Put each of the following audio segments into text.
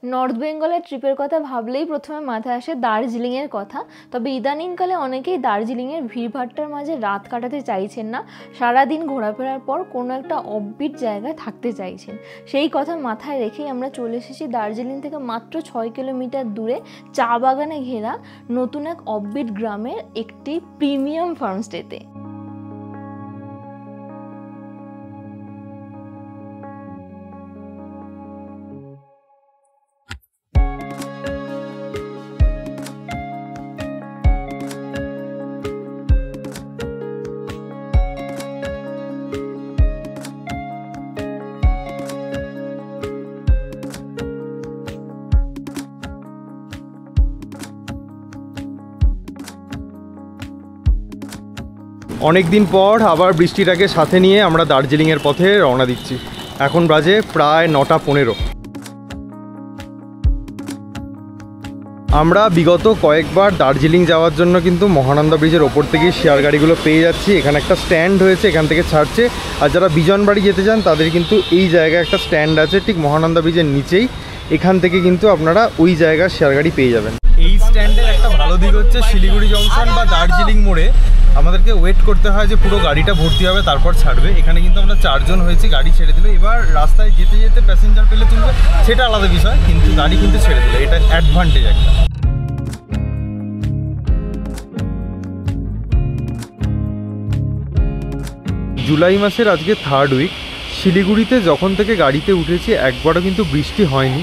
North বেঙ্গলের ট্রিপের কথা ভাবলেই প্রথমে মাথায় আসে দার্জিলিংয়ের কথা। তবে ইদানিংকালে অনেকেই দার্জিলিংয়ের ভিড়ভাট্টার মাঝে রাত কাটাতে চাইছেন না, সারাদিন ঘোরাফেরার পর কোনো একটা অফবিট জায়গায় থাকতে চাইছেন। সেই কথা মাথায় রেখেই আমরা চলে এসেছি দার্জিলিং থেকে মাত্র 6 কিলোমিটার দূরে চা বাগানে ঘেরা নতুন এক অফবিট গ্রামের একটি প্রিমিয়াম ফার্মস্টেতে। অনেক দিন পর আবার বৃষ্টিটাকে সাথে নিয়ে আমরা দার্জিলিংয়ের পথে রওনা দিচ্ছি। এখন বাজে প্রায় 9:15। আমরা বিগত কয়েকবার দার্জিলিং যাওয়ার জন্য কিন্তু মহানন্দা ব্রিজের ওপর থেকেই শেয়ার গাড়িগুলো পেয়ে যাচ্ছি। এখানে একটা স্ট্যান্ড হয়েছে, এখান থেকে ছাড়ছে। আর যারা বিজনবাড়ি যেতে চান তাদের কিন্তু এই জায়গায় একটা স্ট্যান্ড আছে ঠিক মহানন্দা ব্রিজের নিচেই। এখান থেকে কিন্তু আপনারা ওই জায়গার শেয়ার গাড়ি পেয়ে যাবেন। এই স্ট্যান্ডের একটা ভালো দিক হচ্ছে শিলিগুড়ি জংশন বা দার্জিলিং মোড়ে আমাদেরকে ওয়েট করতে হয় যে পুরো গাড়িটা ভর্তি হবে তারপর ছাড়বে। এখানে কিন্তু আমরা 4 জন হয়েছি, গাড়ি ছেড়ে দিল। এবার রাস্তায় যেতে যেতে প্যাসেঞ্জার পেলে তুলবে সেটা আলাদা বিষয়, কিন্তু গাড়ি কিন্তু ছেড়ে দিল, এটা অ্যাডভান্টেজ একটা। জুলাই মাসের আজকে 3rd উইক। শিলিগুড়িতে যখন থেকে গাড়িতে উঠেছি একবারও কিন্তু বৃষ্টি হয়নি।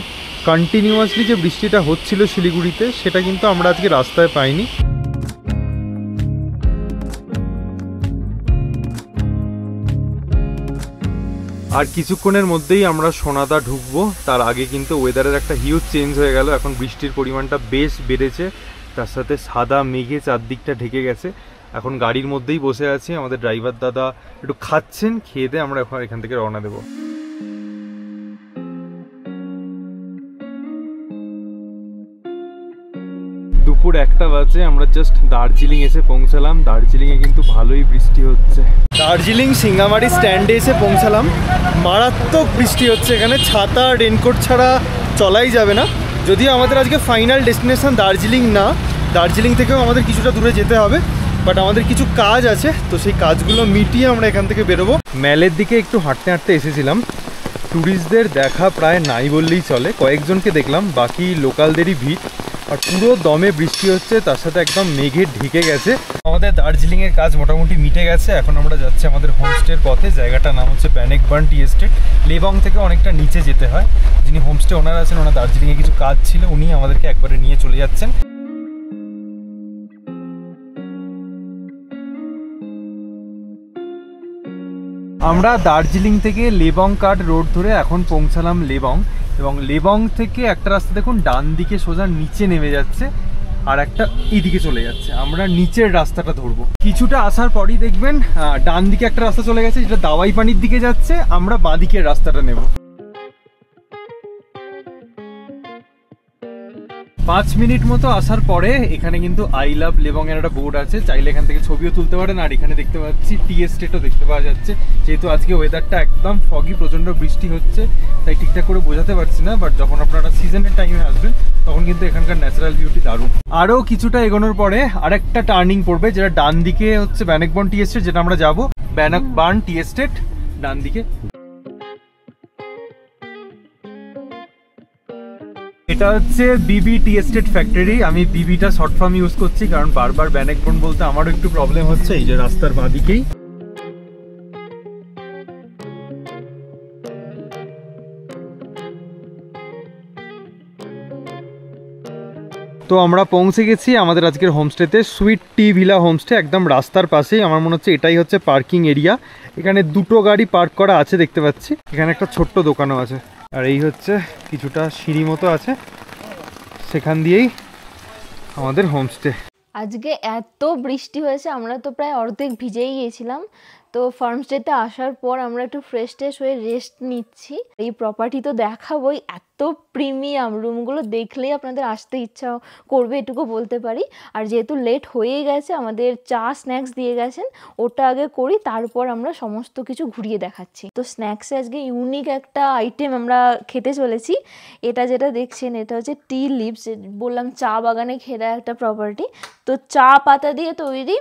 কন্টিনিউয়াসলি যে বৃষ্টিটা হচ্ছিল শিলিগুড়িতে সেটা কিন্তু আমরা আজকে রাস্তায় পাইনি। আর কিছুক্ষণের মধ্যেই আমরা সোনাদা ঢুকবো। তার আগে কিন্তু ওয়েদারের একটা হিউজ চেঞ্জ হয়ে গেল। এখন বৃষ্টির পরিমাণটা বেশ বেড়েছে, তার সাথে সাদা মেঘে চারদিকটা ঢেকে গেছে। এখন গাড়ির মধ্যেই বসে আছি, আমাদের ড্রাইভার দাদা একটু খাচ্ছেন, খেয়ে দিয়ে আমরা এখন এখান থেকে রওনা দেবো। দুপুর 1টা বাজে, আমরা জাস্ট দার্জিলিং এসে পৌঁছালাম। দার্জিলিংয়ে কিন্তু ভালোই বৃষ্টি হচ্ছে। দার্জিলিং সিঙ্গামারি স্ট্যান্ডে এসে পৌঁছালাম। মারাত্মক বৃষ্টি হচ্ছে এখানে, ছাতা রেনকোট ছাড়া চলাই যাবে না। যদিও আমাদের আজকে ফাইনাল ডেস্টিনেশন দার্জিলিং না, দার্জিলিং থেকেও আমাদের কিছুটা দূরে যেতে হবে, বাট আমাদের কিছু কাজ আছে, তো সেই কাজগুলো মিটিয়ে আমরা এখান থেকে বেরোবো। ম্যালের দিকে একটু হাঁটতে হাঁটতে এসেছিলাম। ট্যুরিস্টদের দেখা প্রায় নাই বললেই চলে, কয়েকজনকে দেখলাম, বাকি লোকালদেরই ভিড়। আর পুরো দমে বৃষ্টি হচ্ছে, তার সাথে একদম মেঘে ঢেকে গেছে। আমাদের দার্জিলিংয়ের কাজ মোটামুটি মিটে গেছে। এখন আমরা যাচ্ছি আমাদের হোমস্টের পথে। জায়গাটার নাম হচ্ছে ব্যানেকবার্ন টি এস্টেট। লেবং থেকে অনেকটা নিচে যেতে হয়। যিনি হোমস্টে ওনার আছেন, ওনার দার্জিলিংয়ে কিছু কাজ ছিল, উনি আমাদেরকে একবারে নিয়ে চলে যাচ্ছেন। আমরা দার্জিলিং থেকে লেবং কাট রোড ধরে এখন পৌঁছালাম লেবং, এবং লেবং থেকে একটা রাস্তা দেখুন ডান দিকে সোজা নিচে নেমে যাচ্ছে, আর একটা এইদিকে চলে যাচ্ছে। আমরা নিচের রাস্তাটা ধরবো। কিছুটা আসার পরই দেখবেন ডান দিকে একটা রাস্তা চলে গেছে, যেটা দাওয়াই পানির দিকে যাচ্ছে। আমরা বাঁ দিকের রাস্তাটা নেব। 5 মিনিট মতো আসার পরে এখানে কিন্তু আই লাভ লেবং এর একটা বোর্ড আছে, চাইলে এখান থেকে ছবিও তুলতে পারেন। আর এখানে দেখতে পাচ্ছি টি এস্টেটও দেখতে পাওয়া যাচ্ছে। যেহেতু আজকে ওয়েদারটা একদম ফগি, প্রচন্ড বৃষ্টি হচ্ছে, তাই ঠিকঠাক করে বোঝাতে পারছি না, বাট যখন আপনারা সিজনের টাইমে আসবেন তখন কিন্তু এখানকার ন্যাচারাল বিউটি দারুণ। আরও কিছুটা এগোনোর পরে আরেকটা টার্নিং পড়বে, যেটা ডান দিকে হচ্ছে ব্যানেকবার্ন টি এস্টেট, যেটা আমরা যাবো। ব্যানেকবার্ন টি এস্টেট ডান দিকে। এটা হচ্ছে বিবি টি এস্টেট ফ্যাক্টরি। আমি বিবিটা শর্ট ফর্ম ইউজ করছি, কারণ বারবার ব্যানেকবার্ন বলতে আমারও একটু প্রবলেম হচ্ছে। এই যে রাস্তার বাঁদিকেই। তো আমরা পৌঁছে গেছি আমাদের আজকের হোমস্টেতে, সুইট টি ভিলা হোমস্টে, একদম রাস্তার পাশেই। আমার মনে হচ্ছে এটাই হচ্ছে পার্কিং এরিয়া। এখানে 2টো গাড়ি পার্ক করা আছে দেখতে পাচ্ছি। এখানে একটা ছোট্ট দোকানও আছে, আর এই হচ্ছে কিছুটা সিঁড়ি মতো আছে, সেখান দিয়েই আমাদের হোমস্টে। আজকে এত বৃষ্টি হয়েছে, আমরা তো প্রায় অর্ধেক ভিজেই গিয়েছিলাম। তো ফার্মস্টেতে আসার পর আমরা একটু ফ্রেশ ট্রেশ হয়ে রেস্ট নিচ্ছি। এই প্রপার্টি তো দেখাবোই, এত প্রিমিয়াম, রুমগুলো দেখলেই আপনাদের আসতে ইচ্ছা করবে এটুকু বলতে পারি। আর যেহেতু লেট হয়ে গেছে, আমাদের চা স্ন্যাক্স দিয়ে গেছেন, ওটা আগে করি, তারপর আমরা সমস্ত কিছু ঘুরিয়ে দেখাচ্ছি। তো স্ন্যাক্সে আজকে ইউনিক একটা আইটেম আমরা খেতে চলেছি। এটা যেটা দেখছেন এটা হচ্ছে টি লিভস, বললাম চা বাগানে ঘেরা একটা প্রপার্টি। তো চা পাতা দিয়ে তৈরি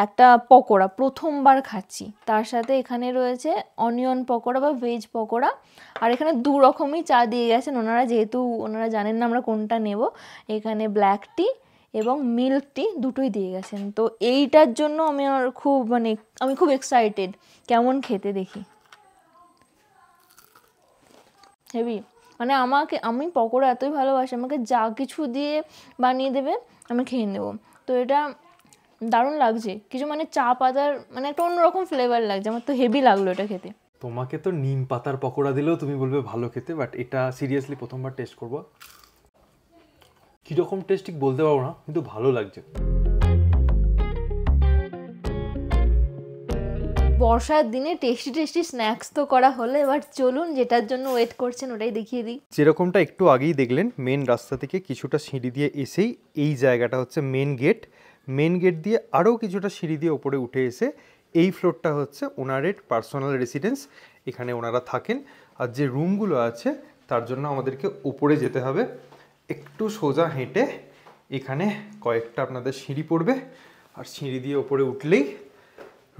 একটা পকোড়া, প্রথমবার খাচ্ছি। তার সাথে এখানে রয়েছে অনিয়ন পকোড়া বা ভেজ পকোড়া। আর এখানে 2 রকমই চা দিয়ে গেছেন ওনারা, যেহেতু ওনারা জানেন না আমরা কোনটা নেব। এখানে ব্ল্যাক টি এবং মিল্ক টি দুটোই দিয়ে গেছেন। তো এইটার জন্য আমি খুব এক্সাইটেড কেমন খেতে দেখি। হেভি, মানে আমি পকোড়া এতই ভালোবাসি, আমাকে যা কিছু দিয়ে বানিয়ে দেবে আমি খেয়ে নেব। তো এটা দারুণ লাগছে, কিছু মানে চা পাতার মানে একটা অন্যরকম ফ্লেভার লাগছে, আমার তো হেভি লাগলো এটা খেতে। তোমাকে তো নিম পাতার পকোড়া দিলেও তুমি বলবে ভালো খেতে, বাট এটা সিরিয়াসলি প্রথমবার টেস্ট করবো। কীরকম টেস্ট ঠিক বলতে পারবো না, কিন্তু ভালো লাগছে। বর্ষার দিনে টেস্টি টেস্টি স্ন্যাক্স তো করা হলো, এবার চলুন যেটার জন্য ওয়েট করছেন ওটাই দেখিয়ে দিই। যেরকমটা একটু আগেই দেখলেন, মেন রাস্তা থেকে কিছুটা সিঁড়ি দিয়ে এসেই এই জায়গাটা হচ্ছে মেন গেট। মেন গেট দিয়ে আরও কিছুটা সিঁড়ি দিয়ে ওপরে উঠে এসে এই ফ্লোরটা হচ্ছে ওনারের পার্সোনাল রেসিডেন্স, এখানে ওনারা থাকেন। আর যে রুমগুলো আছে তার জন্য আমাদেরকে উপরে যেতে হবে, একটু সোজা হেঁটে এখানে কয়েকটা আপনাদের সিঁড়ি পড়বে, আর সিঁড়ি দিয়ে ওপরে উঠলেই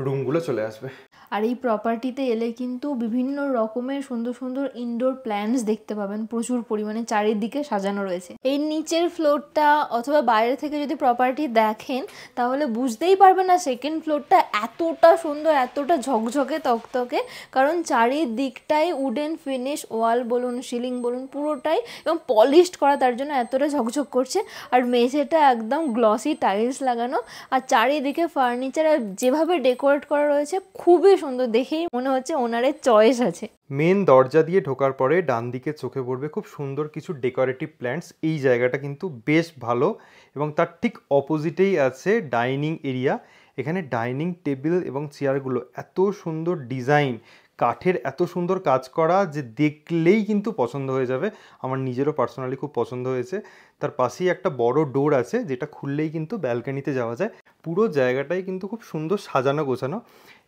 রুমগুলো চলে আসবে। আর এই প্রপার্টিতে এলে কিন্তু বিভিন্ন রকমের সুন্দর সুন্দর ইনডোর প্ল্যান্টস দেখতে পাবেন, প্রচুর পরিমাণে চারিদিকে সাজানো রয়েছে। এই নিচের ফ্লোরটা অথবা বাইরে থেকে যদি প্রপার্টি দেখেন তাহলে বুঝতেই পারবেন না সেকেন্ড ফ্লোরটা এতটা সুন্দর, এতটা ঝকঝকে তকতকে, কারণ চারিদিকটাই উডেন ফিনিশ, ওয়াল বলুন সিলিং বলুন পুরোটাই এবং পলিশড করা, তার জন্য এতটা ঝকঝক করছে। আর মেঝেটা একদম গ্লসি টাইলস লাগানো, আর চারিদিকে ফার্নিচার আর যেভাবে ডেকোরেট করা রয়েছে খুবই সুন্দর, দেখেই মনে হচ্ছে ওনারের চয়েস আছে। মেন দরজা দিয়ে ঢোকার পরে ডান দিকে চোখে পড়বে খুব সুন্দর কিছু ডেকোরেটিভ প্ল্যান্টস। এই জায়গাটা কিন্তু বেশ ভালো, এবং তার ঠিক অপোজিটেই আছে ডাইনিং এরিয়া। এখানে ডাইনিং টেবিল এবং চেয়ারগুলো এত সুন্দর ডিজাইন, কাঠের এত সুন্দর কাজ করা যে দেখলেই কিন্তু পছন্দ হয়ে যাবে। আমার নিজেরও পার্সোনালি খুব পছন্দ হয়েছে। তার পাশেই একটা বড় ডোর আছে যেটা খুললেই কিন্তু ব্যালকনিতে যাওয়া যায়। পুরো জায়গাটাই কিন্তু খুব সুন্দর সাজানো গোছানো।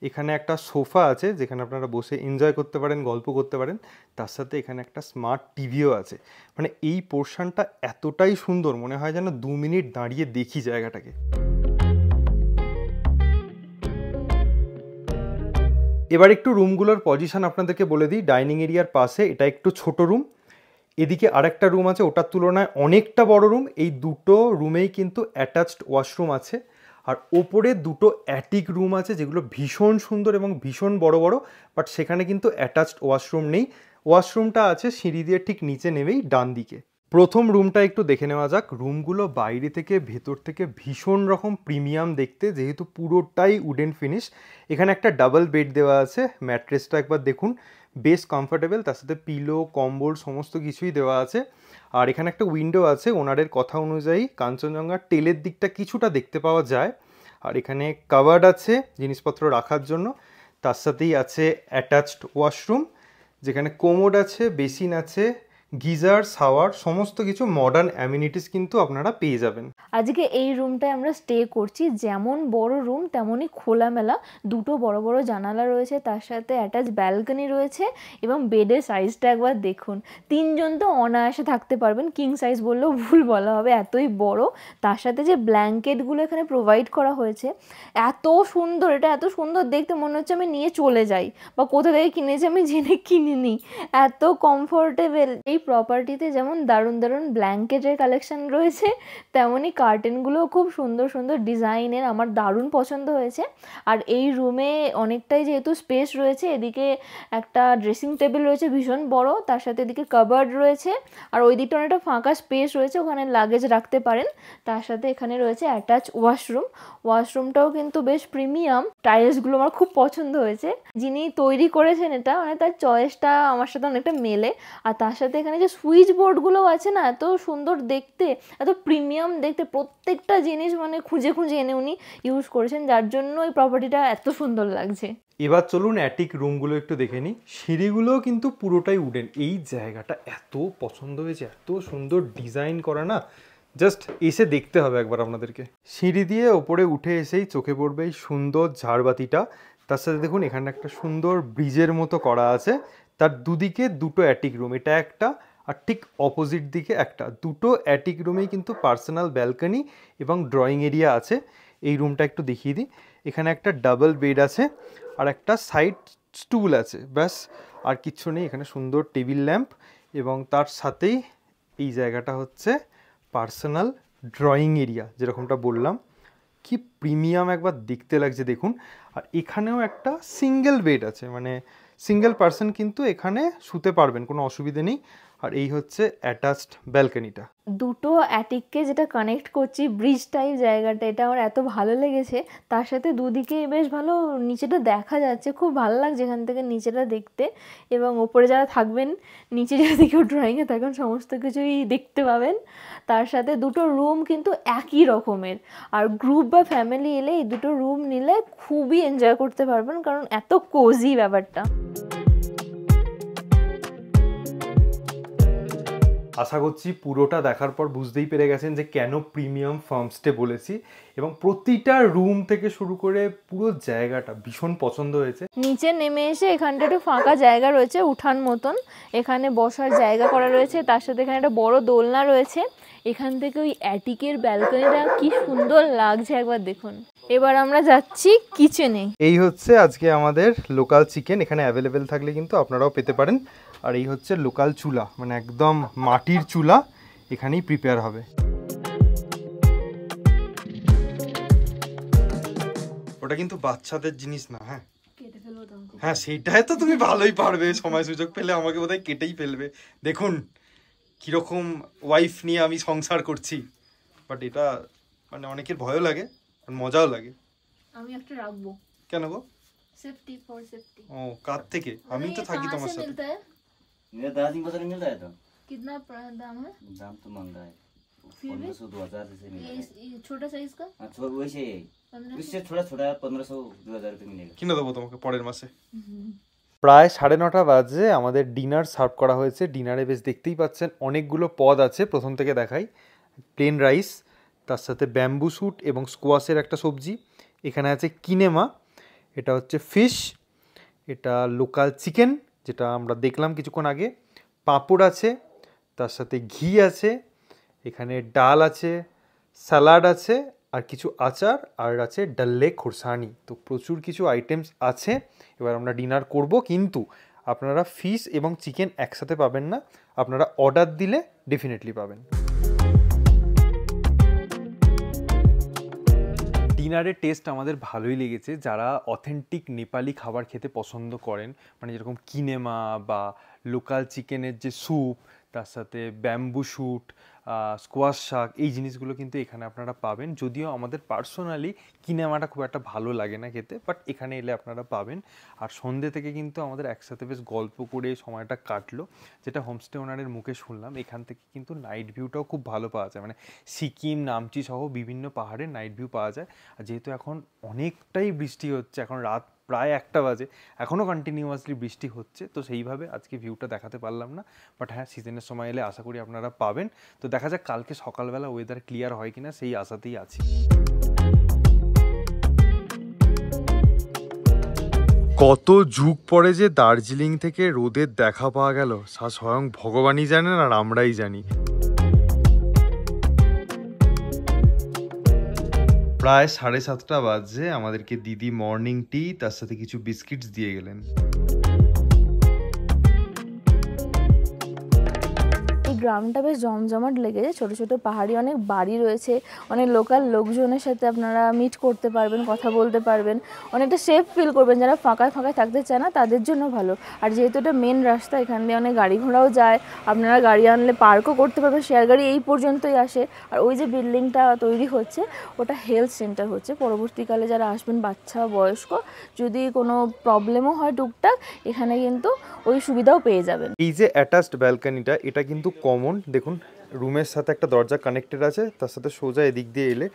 এখানে একটা সোফা আছে যেখানে আপনারা বসে এনজয় করতে পারেন, গল্প করতে পারেন। তার সাথে এখানে একটা স্মার্ট টিভিও আছে। মানে এই পোর্শনটা এতটাই সুন্দর, মনে হয় যেন 2 মিনিট দাঁড়িয়ে দেখি জায়গাটাকে। এবার একটু রুমগুলোর পজিশন আপনাদেরকে বলে দিই। ডাইনিং এরিয়ার পাশে এটা একটু ছোট রুম, এদিকে আরেকটা রুম আছে, ওটার তুলনায় অনেকটা বড় রুম। এই দুটো রুমেই কিন্তু অ্যাটাচড ওয়াশরুম আছে। আর ওপরে দুটো অ্যাটিক রুম আছে যেগুলো ভীষণ সুন্দর এবং ভীষণ বড় বড়, বাট সেখানে কিন্তু অ্যাটাচড ওয়াশরুম নেই। ওয়াশরুমটা আছে সিঁড়ি দিয়ে ঠিক নিচে নেমেই ডান দিকে। প্রথম রুমটা একটু দেখে নেওয়া যাক। রুমগুলো বাইরে থেকে ভেতর থেকে ভীষণ রকম প্রিমিয়াম দেখতে, যেহেতু পুরোটাই উডেন ফিনিশ। এখানে একটা ডাবল বেড দেওয়া আছে, ম্যাট্রেসটা একবার দেখুন, বেশ কমফোর্টেবল, তার সাথে পিলো কম্বল সমস্ত কিছুই দেওয়া আছে। আর এখানে একটা উইন্ডো আছে, ওনারের কথা অনুযায়ী কাঞ্চনজঙ্ঘার টেলের দিকটা কিছুটা দেখতে পাওয়া যায়। আর এখানে কাভার্ড আছে জিনিসপত্র রাখার জন্য, তার সাথেই আছে অ্যাটাচড ওয়াশরুম যেখানে কোমোড আছে, বেসিন আছে, গিজার, শাওয়ার, সমস্ত কিছু মডার্ন অ্যামিনিটিস কিন্তু আপনারা পেয়ে যাবেন। আজকে এই রুমটায় আমরা স্টে করছি, যেমন বড় রুম তেমনই খোলামেলা, দুটো বড় বড় জানালা রয়েছে, তার সাথে অ্যাটাচ ব্যালকনি রয়েছে এবং বেডের সাইজটা একবার দেখুন। 3 জন তো অনায়াসে থাকতে পারবেন, কিং সাইজ বললেও ভুল বলা হবে, এতই বড়। তার সাথে যে ব্ল্যাঙ্কেটগুলো এখানে প্রোভাইড করা হয়েছে এত সুন্দর, এটা এত সুন্দর দেখতে মনে হচ্ছে আমি নিয়ে চলে যাই, বা কোথা থেকে কিনেছি আমি জেনে কিনিনি, এত কমফোর্টেবল। এই প্রপার্টিতে যেমন দারুণ দারুণ ব্ল্যাঙ্কেটের কালেকশন রয়েছে, তেমনই কার্টেনগুলোও খুব সুন্দর সুন্দর ডিজাইনের, আমার দারুণ পছন্দ হয়েছে। আর এই রুমে অনেকটাই যেহেতু স্পেস রয়েছে, এদিকে একটা ড্রেসিং টেবিল রয়েছে ভীষণ বড়, তার সাথে এদিকে কাবার্ড রয়েছে, আর ওই দিকটা অনেকটা ফাঁকা স্পেস রয়েছে, ওখানে লাগেজ রাখতে পারেন। তার সাথে এখানে রয়েছে অ্যাটাচ ওয়াশরুম, ওয়াশরুমটাও কিন্তু বেশ প্রিমিয়াম, টাইলসগুলো আমার খুব পছন্দ হয়েছে। যিনি তৈরি করেছেন এটা, মানে তার চয়েসটা আমার সাথে অনেকটা মেলে। আর তার সাথে এখানে যে সুইচ বোর্ডগুলো আছে না, এত সুন্দর দেখতে, এত প্রিমিয়াম দেখতে, প্রত্যেকটা জিনিস মানে খুঁজে খুঁজে এনে উনি ইউজ করেছেন, যার জন্য এই প্রপার্টিটা এত সুন্দর লাগছে। এবার চলুন অ্যাটিক রুমগুলো একটু দেখে নিই। সিঁড়িগুলো কিন্তু পুরোটাই উডেন। এই জায়গাটা এত পছন্দ হয়েছে, এত সুন্দর ডিজাইন করা না, জাস্ট এসে দেখতে হবে একবার আপনাদেরকে। সিঁড়ি দিয়ে ওপরে উঠে এসেই চোখে পড়বে এই সুন্দর ঝাড়বাতিটা। তার সাথে দেখুন এখানে একটা সুন্দর ব্রিজের মতো করা আছে, তার দুদিকে দুটো অ্যাটিক রুম, এটা একটা আর ঠিক অপোজিট দিকে একটা, দুটো অ্যাটিক রুমেই কিন্তু পার্সোনাল ব্যালকনি এবং ড্রয়িং এরিয়া আছে। এই রুমটা একটু দেখিয়ে দিই। এখানে একটা ডাবল বেড আছে আর একটা সাইড স্টুল আছে, ব্যাস আর কিচ্ছু নেই। এখানে সুন্দর টেবিল ল্যাম্প এবং তার সাথেই এই জায়গাটা হচ্ছে পার্সোনাল ড্রয়িং এরিয়া, যেরকমটা বললাম। কি প্রিমিয়াম একবার দেখতে লাগছে দেখুন। আর এখানেও একটা সিঙ্গেল বেড আছে, মানে সিঙ্গেল পার্সন কিন্তু এখানে শুতে পারবেন, কোনো অসুবিধে নেই। আর এই হচ্ছে অ্যাটাচড ব্যালকনিটা। দুটো অ্যাটিককে যেটা কানেক্ট করছি ব্রিজ টাইপ জায়গাটা, এটা আমার এত ভালো লেগেছে। তার সাথে দুদিকে বেশ ভালো নিচেটা দেখা যাচ্ছে, খুব ভালো লাগছে এখান থেকে নিচেটা দেখতে। এবং ওপরে যারা থাকবেন, নিচে যদি কেউ ড্রয়িংয়ে থাকেন, সমস্ত কিছুই দেখতে পাবেন। তার সাথে দুটো রুম কিন্তু একই রকমের, আর গ্রুপ বা ফ্যামিলি এলে এই দুটো রুম নিলে খুবই এনজয় করতে পারবেন, কারণ এত কোজি ব্যাপারটা। আশা করছি পুরোটা দেখার পর বুঝতেই পেরে গেছেন যে কেন প্রিমিয়াম ফার্মস্টে বলেছি, এবং প্রতিটা রুম থেকে শুরু করে পুরো জায়গাটা ভীষণ পছন্দ হয়েছে। নিচে নেমে এসে এখানটা একটু ফাঁকা জায়গা রয়েছে, উঠান মতন, এখানে বসার জায়গা করা রয়েছে। তার সাথে এখানে একটা বড় দোলনা রয়েছে। এখান থেকে ওই অ্যাটিকের ব্যালকনিটা কি সুন্দর লাগছে একবার দেখুন। এবার আমরা যাচ্ছি কিচেনে। এই হচ্ছে আজকে আমাদের লোকাল চিকেন, এখানে অ্যাভেলেবেল থাকলে কিন্তু আপনারাও পেতে পারেন। আর এই হচ্ছে লোকাল চুলা, মানে একদম মাটির চুলা, এখানেই প্রিপেয়ার হবে। ওটা কিন্তু বাচ্চাদের জিনিস না, হ্যাঁ হ্যাঁ সেইটাই তো তুমি ভালোই পারবে, সময় সুযোগ পেলে আমাকে বোধহয় কেটেই ফেলবে। দেখুন কিরকম ওয়াইফ নিয়ে আমি সংসার করছি, বাট এটা মানে অনেকের ভয়ও লাগে আর মজাও লাগে। আমি একটা রাখবো। কেন গো? Safety for safety. ও, কার থেকে? আমি তো থাকি তোমার সাথে। मेरा दार्जिलिंग बाजार में मिलता है तो कितना दाम है? दाम तो महंगा है, 1500-2000 जैसे मिलेगा। ये छोटा साइज का? हाँ छोटा वैसे ही, इससे थोड़ा छोटा 1500-2000 रुपये मिलेगा। কিনে দেবো তোমাকে পরের মাসে। প্রায় 9:30 বাজে, আমাদের ডিনার সার্ভ করা হয়েছে। ডিনারে বেশ দেখতেই পাচ্ছেন অনেকগুলো পদ আছে। প্রথম থেকে দেখাই, প্লেন রাইস, তার সাথে ব্যাম্বু স্যুট এবং স্কোয়াশের একটা সবজি। এখানে আছে কিনেমা, এটা হচ্ছে ফিশ, এটা লোকাল চিকেন যেটা আমরা দেখলাম কিছুক্ষণ আগে, পাঁপড় আছে, তার সাথে ঘি আছে, এখানে ডাল আছে, স্যালাড আছে, আর কিছু আচার, আর আছে ডাল্লে খোরসানি। তো প্রচুর কিছু আইটেমস আছে। এবার আমরা ডিনার করব, কিন্তু আপনারা ফিশ এবং চিকেন একসাথে পাবেন না, আপনারা অর্ডার দিলে ডেফিনেটলি পাবেন। ডিনারের টেস্ট আমাদের ভালোই লেগেছে। যারা অথেন্টিক নেপালি খাবার খেতে পছন্দ করেন, মানে যেরকম কিনেমা বা লোকাল চিকেনের যে স্যুপ, তার সাথে ব্যাম্বু শ্যুট, স্কোয়াশ শাক, এই জিনিসগুলো কিন্তু এখানে আপনারা পাবেন। যদিও আমাদের পার্সোনালি কিনেমাটা খুব একটা ভালো লাগে না খেতে, বাট এখানে এলে আপনারা পাবেন। আর সন্ধ্যে থেকে কিন্তু আমাদের একসাথে বেশ গল্প করে সময়টা কাটলো, যেটা হোমস্টে ওনারের মুখে শুনলাম। এখান থেকে কিন্তু নাইট ভিউটাও খুব ভালো পাওয়া যায়, মানে সিকিম, নামচি সহ বিভিন্ন পাহাড়ের নাইট ভিউ পাওয়া যায়। আর যেহেতু এখন অনেকটাই বৃষ্টি হচ্ছে, এখন রাত প্রায় 1টা বাজে, এখনও কন্টিনিউয়াসলি বৃষ্টি হচ্ছে, তো সেইভাবে আজকে ভিউটা দেখাতে পারলাম না। বাট হ্যাঁ, সিজনের সময় এলে আশা করি আপনারা পাবেন। তো দেখা যাক কালকে সকালবেলা ওয়েদার ক্লিয়ার হয় কিনা, সেই আশাতেই আছি। কত যুগ পরে যে দার্জিলিং থেকে রোদের দেখা পাওয়া গেল, স্বয়ং ভগবানই জানেন আর আমরাই জানি। প্রায় 7:30 বাজে, আমাদেরকে দিদি মর্নিং টি তার সাথে কিছু বিস্কিটস দিয়ে গেলেন। গ্রামটা বেশ জমজমাট লেগেছে, ছোট ছোট পাহাড়ি অনেক বাড়ি রয়েছে, অনেক লোকাল লোকজনের সাথে আপনারা মিট করতে পারবেন, কথা বলতে পারবেন, অনেকটা সেফ ফিল করবেন। যারা ফাঁকায় ফাঁকায় থাকতে চায় না তাদের জন্য ভালো। আর যেহেতু এটা মেন রাস্তা, এখান দিয়ে অনেক গাড়ি ঘোড়াও যায়, আপনারা গাড়ি আনলে পার্কও করতে পারবেন, শেয়ার গাড়ি এই পর্যন্তই আসে। আর ওই যে বিল্ডিংটা তৈরি হচ্ছে, ওটা হেলথ সেন্টার হচ্ছে। পরবর্তীকালে যারা আসবেন, বাচ্চা বয়স্ক, যদি কোনো প্রবলেমও হয় টুকটাক, এখানে কিন্তু ওই সুবিধাও পেয়ে যাবেন। এই যে অ্যাটাচড ব্যালকনিটা, এটা কিন্তু কমন। দেখুন রুমের সাথে একটা দরজা কানেক্টেড আছে, তার সাথে সোজা এদিক দিয়ে এলে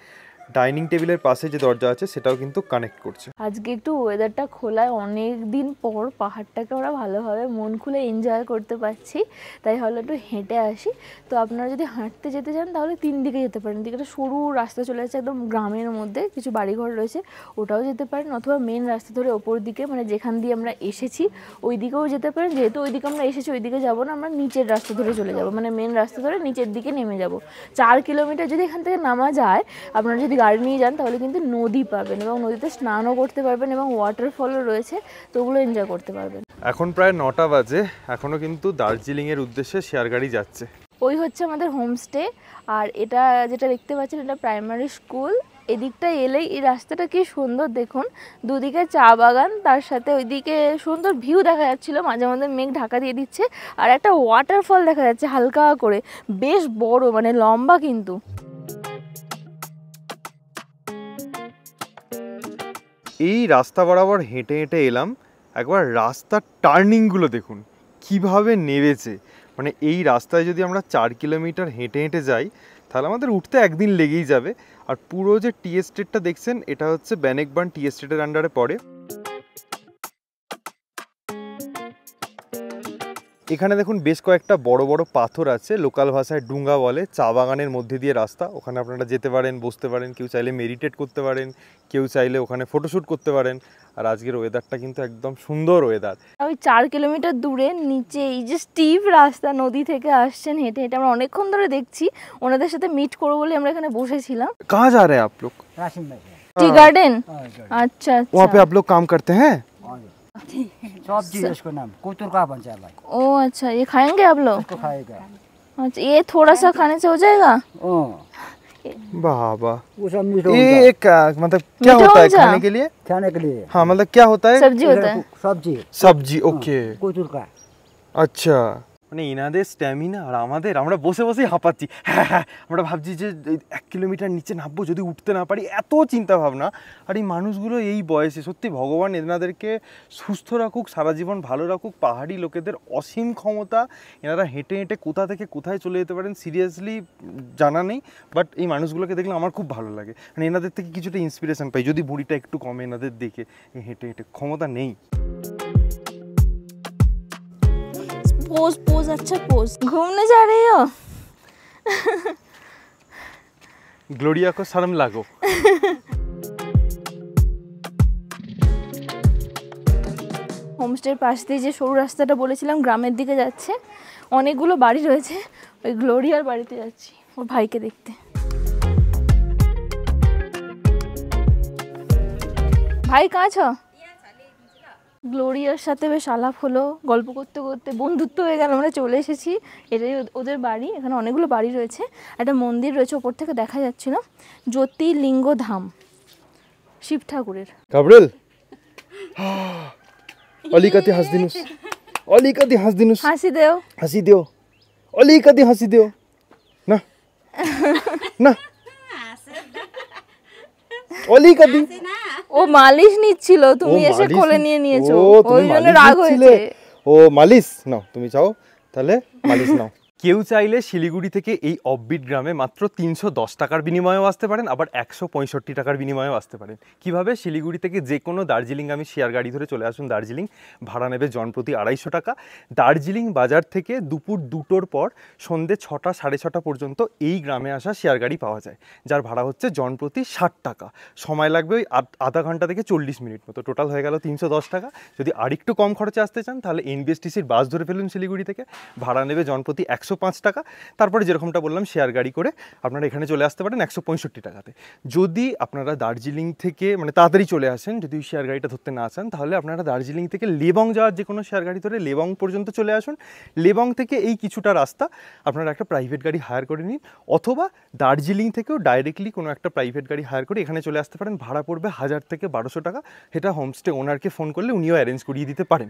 ডাইনিং টেবিলের পাশে যে দরজা আছে সেটাও কিন্তু কানেক্ট করছে। আজকে একটু ওয়েদারটা খোলায়, অনেক দিন পর পাহাড়টাকে আমরা ভালোভাবে মন খুলে এনজয় করতে পারছি, তাই হলো একটু হেঁটে আসি। তো আপনারা যদি হাঁটতে যেতে চান তাহলে 3 দিকে যেতে পারেন। দিকে একটা সরু রাস্তা চলে যাচ্ছে একদম গ্রামের মধ্যে, কিছু বাড়িঘর রয়েছে, ওটাও যেতে পারেন, অথবা মেন রাস্তা ধরে ওপর দিকে মানে যেখান দিয়ে আমরা এসেছি ওই দিকেও যেতে পারেন। যেহেতু ওই দিকে আমরা এসেছি ওই দিকে যাবো না, আমরা নিচের রাস্তা ধরে চলে যাব, মানে মেন রাস্তা ধরে নিচের দিকে নেমে যাব। 4 কিলোমিটার যদি এখান থেকে নামা যায়, আপনারা যদি গাড়ি নিয়ে যান তাহলে কিন্তু নদী পাবেন এবং নদীতে স্নানও করতে পারবেন এবং ওয়াটারফলও রয়েছে, তো ওগুলো এনজয় করতে পারবেন। এখন প্রায় 9টা বাজে, এখনও কিন্তু দার্জিলিংয়ের উদ্দেশ্যে শেয়ার গাড়ি যাচ্ছে। ওই হচ্ছে আমাদের হোমস্টে, আর এটা যেটা দেখতে পাচ্ছেন এটা প্রাইমারি স্কুল। এদিকটা এলেই এই রাস্তাটা কি সুন্দর দেখুন, দুদিকে চা বাগান, তার সাথে ওইদিকে সুন্দর ভিউ দেখা যাচ্ছিল, মাঝে মাঝে মেঘ ঢাকা দিয়ে দিচ্ছে, আর একটা ওয়াটারফল দেখা যাচ্ছে হালকা করে, বেশ বড় মানে লম্বা কিন্তু। এই রাস্তা বরাবর হেঁটে হেঁটে এলাম, একবার রাস্তার টার্নিংগুলো দেখুন কিভাবে নেমেছে। মানে এই রাস্তায় যদি আমরা 4 কিলোমিটার হেঁটে হেঁটে যাই তাহলে আমাদের উঠতে একদিন লেগেই যাবে। আর পুরো যে টি এস্টেটটা দেখছেন এটা হচ্ছে ব্যানেকবার্ন টি এস্টেটের আন্ডারে পড়ে। এখানে দেখুন বেশ কয়েকটা বড় বড় পাথর আছে, লোকাল ভাষায় ডুঙ্গা বলে। চা বাগানের মধ্যে দিয়ে রাস্তা, ওখানে আপনারা যেতে পারেন, বসতে পারেন, কেউ চাইলে মেডিটেট করতে পারেন, কেউ চাইলে ওখানে ফটোশ্যুট করতে পারেন। আর আজকের ওয়েদারটা কিন্তু একদম সুন্দর ওয়েদার। ওই 4 কিলোমিটার দূরে নিচে এই যে স্টিভ রাস্তা, নদী থেকে আসছেন হেঁটে হেঁটে, আমরা অনেকক্ষণ ধরে দেখছি, ওনাদের সাথে মিট করবো বলে আমরা এখানে বসেছিলাম। कहाँ जा रहे हैं आप लोग? Tea garden. अच्छा वहाँ पे आप लोग काम करते हैं? सब्जी इसको नाम कुतुर का बन जाए भाई, ओ अच्छा, ये खाएंगे आप लोग? इसको खाएगा। अच्छा, ये थोड़ा सा खाने से हो जाएगा? बाबा वो सब मीठा ये होता है। एक मतलब क्या मीठा होता है होता? खाने के लिए? खाने के लिए हाँ मतलब क्या होता है? सब्जी होता है। सब्जी सब्जी ओके कुतुर का। আচ্ছা, মানে এনাদের স্ট্যামিনা আর আমাদের, আমরা বসে বসেই হাঁপাচ্ছি। হ্যাঁ হ্যাঁ, আমরা ভাবছি যে 1 কিলোমিটার নিচে নামবো, যদি উঠতে না পারি, এত চিন্তা ভাবনা। আর এই মানুষগুলো এই বয়সে, সত্যি ভগবান এনাদেরকে সুস্থ রাখুক, সারা জীবন ভালো রাখুক। পাহাড়ি লোকেদের অসীম ক্ষমতা, এনারা হেঁটে হেঁটে কোথা থেকে কোথায় চলে যেতে পারেন সিরিয়াসলি জানা নেই। বাট এই মানুষগুলোকে দেখলে আমার খুব ভালো লাগে, মানে এনাদের থেকে কিছুটা ইন্সপিরেশন পাই। যদি বুড়িটা একটু কমে এনাদের দেখে, হেঁটে হেঁটে ক্ষমতা নেই। पोज पोज, अच्छा पोज। घूमने जा रही हो? গ্লোরিয়া কো শরম লাগো। হোমস্টের পাশ দিয়ে যে সরু রাস্তাটা বলেছিলাম গ্রামের দিকে যাচ্ছে, অনেকগুলো বাড়ি রয়েছে, ওই গ্লোরিয়ার বাড়িতে যাচ্ছি ওর ভাইকে দেখতে। ভাই কাজ হ? গ্লোরিয়ার সাথে বেশ আলাপ হলো, গল্প করতে করতে বন্ধুত্ব হয়ে গেল, আমরা চলে এসেছি। এটাই ওদের বাড়ি, এখানে অনেকগুলো বাড়ি রয়েছে, একটা মন্দির রয়েছে ওপর থেকে দেখা যাচ্ছিল, জ্যোতির্লিঙ্গ ধাম, শিব ঠাকুরের। গাব্রিয়েল অলিকাতি হাস দিনুস, অলিকাতি হাস দিনুস, হাসি দেও, হাসি দিও, অলিকাতি হাসি দিও না না, অলিকাতি। ও মালিশ নিচ্ছিল, তুমি এসে কোলে নিয়ে নিয়েছো, ওই জন্য রাগ হয়েছে। ও মালিশ নাও, তুমি চাও তাহলে মালিশ নাও। কেউ চাইলে শিলিগুড়ি থেকে এই অফবিট গ্রামে মাত্র 310 টাকার বিনিময়েও আসতে পারেন, আবার 165 টাকার বিনিময়েও আসতে পারেন। কিভাবে? শিলিগুড়ি থেকে যে কোনো দার্জিলিংগামী শেয়ার গাড়ি ধরে চলে আসুন দার্জিলিং, ভাড়া নেবে জনপ্রতি 250 টাকা। দার্জিলিং বাজার থেকে দুপুর 2টোর পর সন্ধ্যে 6টা 6:30 পর্যন্ত এই গ্রামে আসা শেয়ার গাড়ি পাওয়া যায়, যার ভাড়া হচ্ছে জনপ্রতি 60 টাকা। সময় লাগবে ওই আধা ঘন্টা থেকে 40 মিনিট মতো, টোটাল হয়ে গেল 310 টাকা। যদি আরেকটু কম খরচে আসতে চান তাহলে এনবিএসটিসির বাস ধরে ফেলুন শিলিগুড়ি থেকে, ভাড়া নেবে জনপ্রতি 105 টাকা। তারপরে যেরকমটা বললাম শেয়ার গাড়ি করে আপনারা এখানে চলে আসতে পারেন 165 টাকাতে। যদি আপনারা দার্জিলিং থেকে মানে তাড়াতাড়ি চলে আসেন, যদি ওই শেয়ার গাড়িটা ধরতে না চান, তাহলে আপনারা দার্জিলিং থেকে লেবং যাওয়ার যে কোনো শেয়ার গাড়ি ধরে লেবং পর্যন্ত চলে আসুন। লেবং থেকে এই কিছুটা রাস্তা আপনারা একটা প্রাইভেট গাড়ি হায়ার করে নিন, অথবা দার্জিলিং থেকেও ডাইরেক্টলি কোনো একটা প্রাইভেট গাড়ি হায়ার করে এখানে চলে আসতে পারেন। ভাড়া পড়বে 1000 থেকে 1200 টাকা। সেটা হোমস্টে ওনারকে ফোন করলে উনিও অ্যারেঞ্জ করিয়ে দিতে পারেন।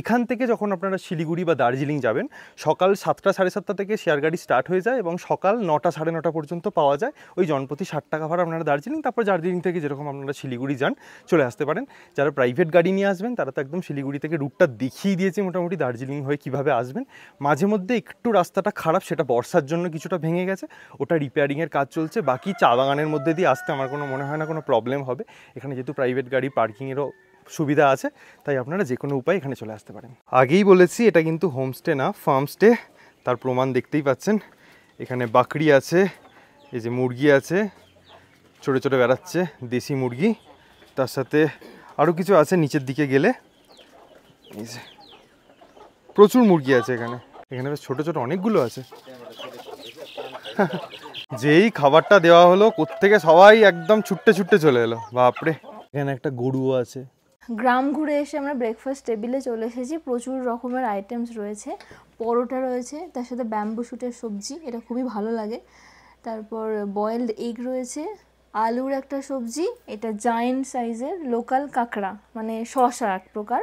এখান থেকে যখন আপনারা শিলিগুড়ি বা দার্জিলিং যাবেন, সকাল 7টা 7:30 থেকে শেয়ার গাড়ি স্টার্ট হয়ে যায় এবং সকাল 9টা 9:30 পর্যন্ত পাওয়া যায়। ওই জনপ্রতি 60 টাকা ভাড়া আপনারা দার্জিলিং, তারপর দার্জিলিং থেকে যেরকম আপনারা শিলিগুড়ি যান চলে আসতে পারেন। যারা প্রাইভেট গাড়ি নিয়ে আসবেন তারা তো একদম শিলিগুড়ি থেকে রুটটা দেখিয়ে দিয়েছে মোটামুটি দার্জিলিং হয়ে কীভাবে আসবেন। মাঝে মধ্যে একটু রাস্তাটা খারাপ, সেটা বর্ষার জন্য কিছুটা ভেঙে গেছে, ওটা রিপেয়ারিংয়ের কাজ চলছে। বাকি চা বাগানের মধ্যে দিয়ে আসতে আমার কোনো মনে হয় না কোনো প্রবলেম হবে। এখানে যেহেতু প্রাইভেট গাড়ি পার্কিংয়েরও সুবিধা আছে, তাই আপনারা যে কোনো উপায়ে এখানে চলে আসতে পারেন। আগেই বলেছি এটা কিন্তু হোমস্টে না, ফার্মস্টে, তার প্রমাণ দেখতেই পাচ্ছেন। এখানে বাকরি আছে, এই যে মুরগি আছে ছোটো ছোটো বেড়াচ্ছে দেশি মুরগি, তার সাথে আরও কিছু আছে নিচের দিকে গেলে। এই যে প্রচুর মুরগি আছে এখানে, এখানে বেশ ছোটো ছোটো অনেকগুলো আছে। যেই খাবারটা দেওয়া হলো কোত্থেকে সবাই একদম ছুট্টে ছুট্টে চলে এলো, বাপরে। এখানে একটা গরুও আছে। গ্রাম ঘুরে এসে আমরা ব্রেকফাস্ট টেবিলে চলে এসেছি। প্রচুর রকমের আইটেমস রয়েছে, পরোটা রয়েছে, তার সাথে ব্যাম্বু শুটের সবজি, এটা খুবই ভালো লাগে। তারপর বয়েলড এগ রয়েছে, আলুর একটা সবজি, এটা জায়েন্ট সাইজের লোকাল কাঁকড়া মানে শসা এক প্রকার,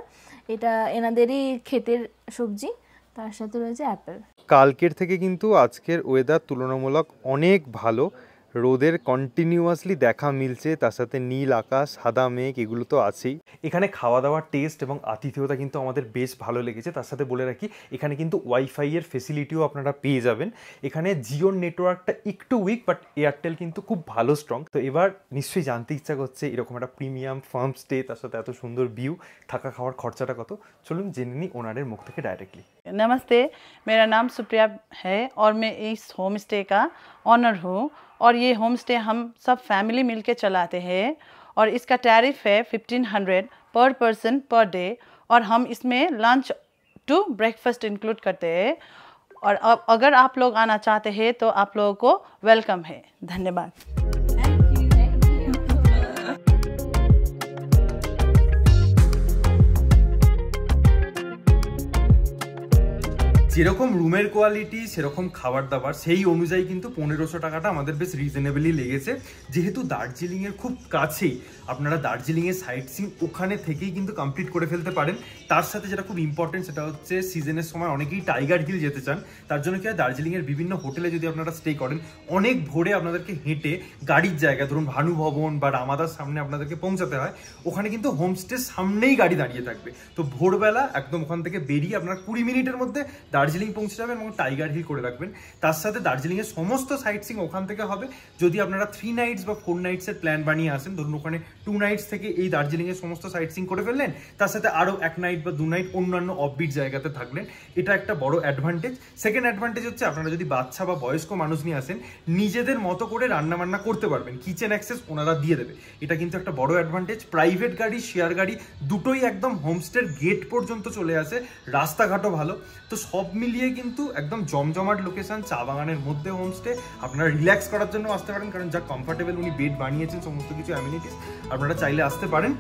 এটা এনাদেরই ক্ষেতের সবজি, তার সাথে রয়েছে অ্যাপেল। কালকের থেকে কিন্তু আজকের ওয়েদার তুলনামূলক অনেক ভালো, রোদের কন্টিনিউয়াসলি দেখা মিলছে, তার সাথে নীল আকাশ, সাদা মেঘ, এগুলো তো আছেই। এখানে খাওয়া দাওয়ার টেস্ট এবং আতিথেয়তা কিন্তু আমাদের বেশ ভালো লেগেছে। তার সাথে বলে রাখি এখানে কিন্তু ওয়াইফাইয়ের ফেসিলিটিও আপনারা পেয়ে যাবেন। এখানে জিওর নেটওয়ার্কটা একটু উইক, বাট এয়ারটেল কিন্তু খুব ভালো স্ট্রং। তো এবার নিশ্চয়ই জানতে ইচ্ছা করছে এরকম একটা প্রিমিয়াম ফার্ম স্টে, তার সাথে এত সুন্দর ভিউ, থাকা খাওয়ার খরচাটা কত, চলুন জেনে নিই ওনারের মুখ থেকে ডাইরেক্টলি। नमस्ते, मेरा नाम सुप्रिया है और मैं इस होम स्टे का ऑनर हूँ। और ये होम स्टे हम सब फैमिली मिलके चलाते हैं और इसका टैरिफ है 1500 पर पर्सन पर डे, और हम इसमें लंच टू ब्रेकफास्ट इंक्लूड करते हैं। और अब अगर आप लोग आना चाहते हैं तो आप लोगों को वेलकम है। धन्यवाद। যেরকম রুমের কোয়ালিটি সেরকম খাবার দাবার, সেই অনুযায়ী কিন্তু 1500 টাকাটা আমাদের বেশ রিজনেবলি লেগেছে। যেহেতু দার্জিলিংয়ের খুব কাছেই, আপনারা দার্জিলিংয়ের সাইট সিইং ওখানে থেকেই কিন্তু কমপ্লিট করে ফেলতে পারেন। তার সাথে যেটা খুব ইম্পর্টেন্ট সেটা হচ্ছে সিজনের সময় অনেকেই টাইগার হিল যেতে চান, তার জন্য কি হয় দার্জিলিংয়ের বিভিন্ন হোটেলে যদি আপনারা স্টে করেন, অনেক ভোরে আপনাদেরকে হেঁটে গাড়ির জায়গা ধরুন ভানু ভবন বা রামাদার সামনে আপনাদেরকে পৌঁছাতে হয়। ওখানে কিন্তু হোমস্টের সামনেই গাড়ি দাঁড়িয়ে থাকবে। তো ভোরবেলা একদম ওখান থেকে বেরিয়ে আপনারা 20 মিনিটের মধ্যে দার্জিলিং পৌঁছে যাবেন এবং টাইগার হিল করে রাখবেন। তার সাথে দার্জিলিংয়ের সমস্ত সাইট সিইং ওখান থেকে হবে। যদি আপনারা 3 নাইটস বা 4 নাইটসের প্ল্যান বানিয়ে আসেন, ধরুন ওখানে 2 নাইটস থেকে এই দার্জিলিংয়ের সমস্ত সাইট সিইং করে ফেললেন, তার সাথে আরও 1 নাইট বা 2 নাইট অন্যান্য অফবিট জায়গাতে থাকলেন, এটা একটা বড় অ্যাডভান্টেজ। সেকেন্ড অ্যাডভান্টেজ হচ্ছে আপনারা যদি বাচ্চা বা বয়স্ক মানুষ নিয়ে আসেন, নিজেদের মতো করে রান্নাবান্না করতে পারবেন, কিচেন অ্যাক্সেস ওনারা দিয়ে দেবে, এটা কিন্তু একটা বড় অ্যাডভান্টেজ। প্রাইভেট গাড়ি, শেয়ার গাড়ি দুটোই একদম হোমস্টের গেট পর্যন্ত চলে আসে, রাস্তাঘাটও ভালো। তো সব মিলিয়ে কিন্তু একদম জমজমাট লোকেশন, চা বাগানের মধ্যে হোমস্টে, আপনারা রিল্যাক্স করার জন্য আসতে পারেন, কারণ যা কমফর্টেবল উনি বেড বানিয়েছেন, সমস্ত কিছু অ্যামিনিটিস, আপনারা চাইলে আসতে পারেন।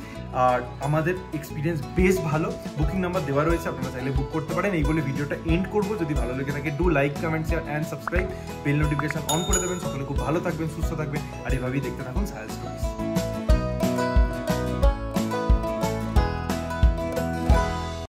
আর আমাদের এক্সপিরিয়েন্স বেশ ভালো, বুকিং নাম্বার দেওয়া রয়েছে, আপনারা চাইলে বুক করতে পারেন। এই বলে ভিডিওটা এন্ড করবো। যদি ভালো লেগে থাকে do like, comment, share and subscribe, bell notification on করে দেবেন। সকলে খুব ভালো থাকবেন, সুস্থ থাকবেন, আর এভাবেই দেখতে থাকুন সায়াল স্টোরিজ।